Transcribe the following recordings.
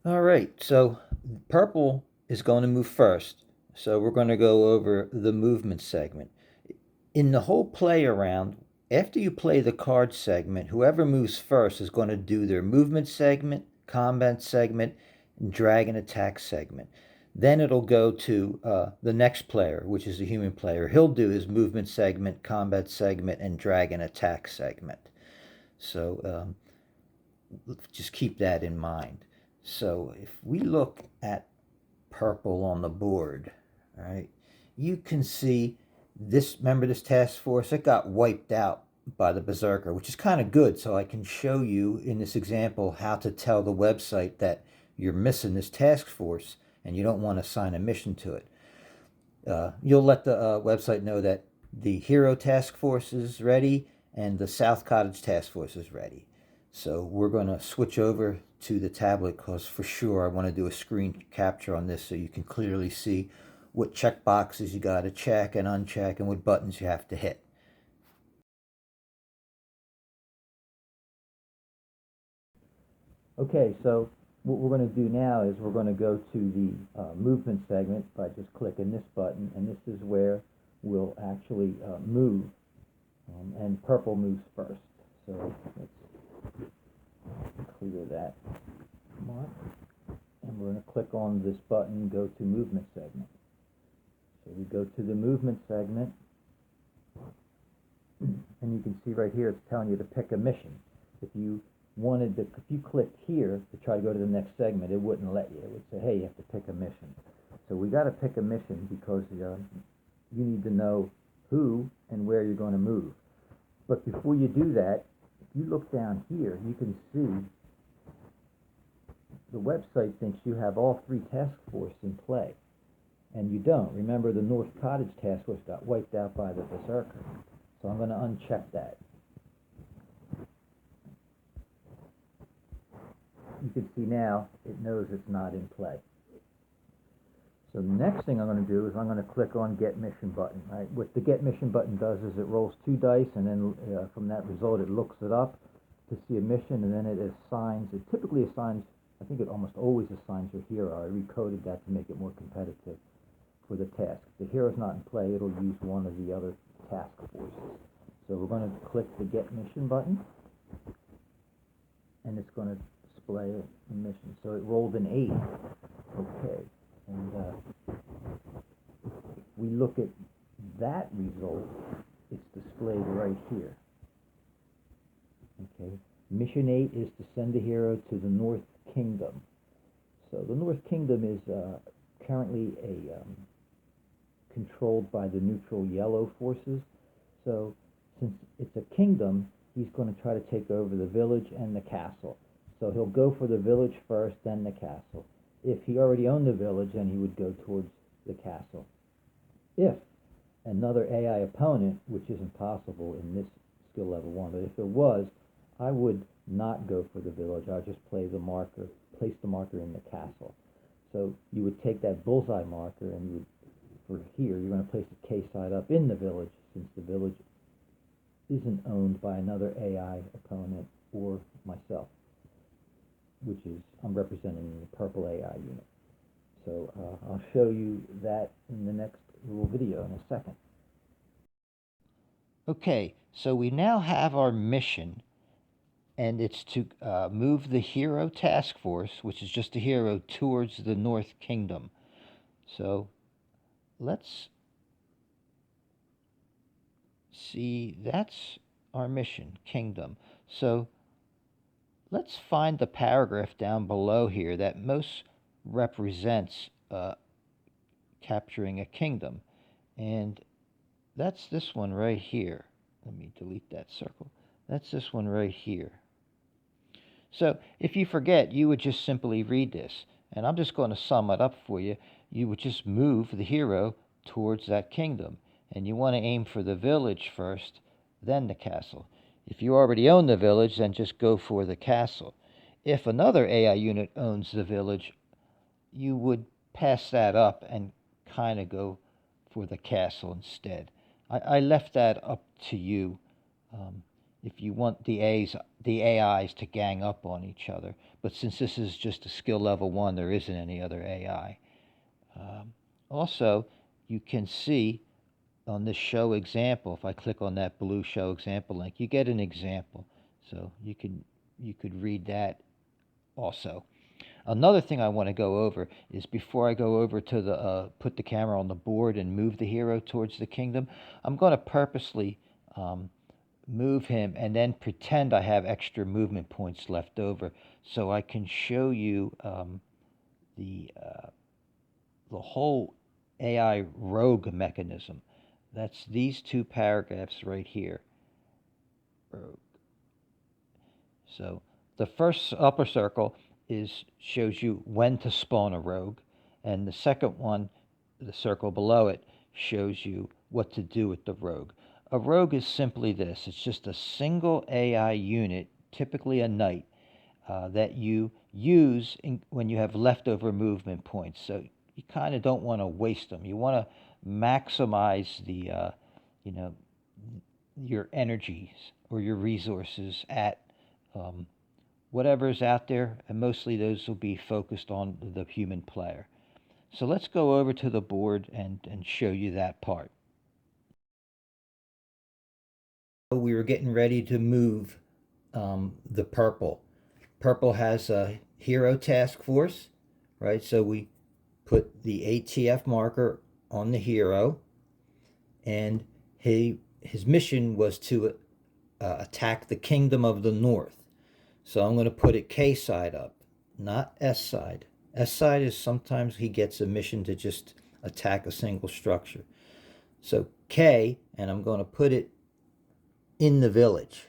All right, so purple is going to move first. So we're going to go over the movement segment. In the whole play around, after you play the card segment, whoever moves first is going to do their movement segment, combat segment, and dragon attack segment. Then it'll go to the next player, which is the human player. He'll do his movement segment, combat segment, and dragon attack segment. So just keep that in mind. So if we look at purple on the board, right, you can see this, remember this task force, it got wiped out by the Berserker, which is kind of good. So I can show you in this example how to tell the website that you're missing this task force and you don't want to assign a mission to it. You'll let the website know that the Hero Task Force is ready and the South Cottage Task Force is ready. So we're going to switch over to the tablet because for sure I want to do a screen capture on this so you can clearly see what check boxes you got to check and uncheck and what buttons you have to hit. Okay, so what we're going to do now is we're going to go to the movement segment by just clicking this button, and this is where we'll actually move, and purple moves first. So let's clear that mark, and we're going to click on this button, go to movement segment. So we go to the movement segment, and you can see right here it's telling you to pick a mission. If you clicked here to try to go to the next segment, it wouldn't let you. It would say, hey, you have to pick a mission. So we got to pick a mission because you need to know who and where you're going to move. But before you do that, if you look down here, you can see the website thinks you have all three task forces in play, and you don't. Remember, the North Cottage task force got wiped out by the Berserker. So I'm going to uncheck that. You can see now it knows it's not in play. So the next thing I'm going to do is I'm going to click on Get Mission button. Right? What the Get Mission button does is it rolls 2 dice, and then from that result it looks it up to see a mission, and then it assigns. It typically assigns. I think it almost always assigns your hero. I recoded that to make it more competitive for the task. If the hero's not in play, it'll use one of the other task forces. So we're going to click the Get Mission button, and it's going to display a mission. So it rolled an 8. Okay. And if we look at that result, it's displayed right here. Okay. Mission 8 is to send a hero to the North Kingdom. So the North Kingdom is currently controlled by the neutral yellow forces. So since it's a kingdom, he's going to try to take over the village and the castle. So he'll go for the village first, then the castle. If he already owned the village, then he would go towards the castle. If another AI opponent, which isn't possible in this skill level 1, but if it was, I would not go for the village. I would just place the marker in the castle. So you would take that bullseye marker, and you would, for here, you're going to place a K side up in the village, since the village isn't owned by another AI opponent or myself, which is, I'm representing the purple AI unit. So I'll show you that in the next little video in a second. Okay, so we now have our mission, and it's to move the hero task force, which is just a hero, towards the North Kingdom. So let's see, that's our mission, Kingdom. So let's find the paragraph down below here that most represents capturing a kingdom. And that's this one right here. Let me delete that circle. That's this one right here. So if you forget, you would just simply read this. And I'm just going to sum it up for you. You would just move the hero towards that kingdom. And you want to aim for the village first, then the castle. If you already own the village, then just go for the castle. If another AI unit owns the village, you would pass that up and kind of go for the castle instead. I left that up to you. if you want the AIs to gang up on each other. But since this is just a skill level 1, there isn't any other AI. Also, you can see on this show example, if I click on that blue show example link, you get an example. So you could read that also. Another thing I want to go over is before I go over to the put the camera on the board and move the hero towards the kingdom, I'm going to purposely move him and then pretend I have extra movement points left over so I can show you the whole AI rogue mechanism. That's these 2 paragraphs right here. Rogue. So the first upper circle shows you when to spawn a rogue, and the second one, the circle below it, shows you what to do with the rogue. A rogue is simply this. It's just a single AI unit, typically a knight, that you use when you have leftover movement points. So you kind of don't want to waste them. You want to maximize the, your energies or your resources at whatever's out there, and mostly those will be focused on the human player. So let's go over to the board and show you that part. We were getting ready to move the purple. Purple has a hero task force, right? So we put the ATF marker on the hero, and his mission was to attack the Kingdom of the North. So I'm going to put it K side up, not S side. S side is sometimes he gets a mission to just attack a single structure. So K, and I'm going to put it in the village.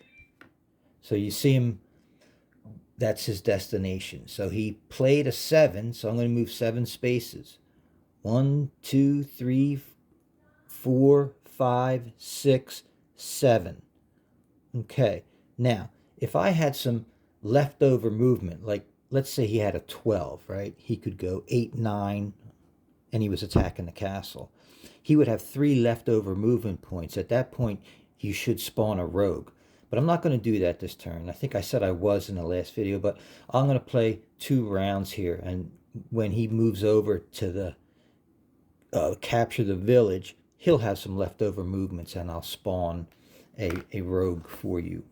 So you see him, that's his destination. So he played a 7, so I'm going to move 7 spaces. 1, 2, 3, 4, 5, 6, 7. Okay, now if I had some leftover movement, like let's say he had a 12, right? He could go 8, 9, and he was attacking the castle. He would have 3 leftover movement points. At that point, you should spawn a rogue. But I'm not going to do that this turn. I think I said I was in the last video, but I'm going to play 2 rounds here. And when he moves over to the capture the village, he'll have some leftover movements, and I'll spawn a rogue for you.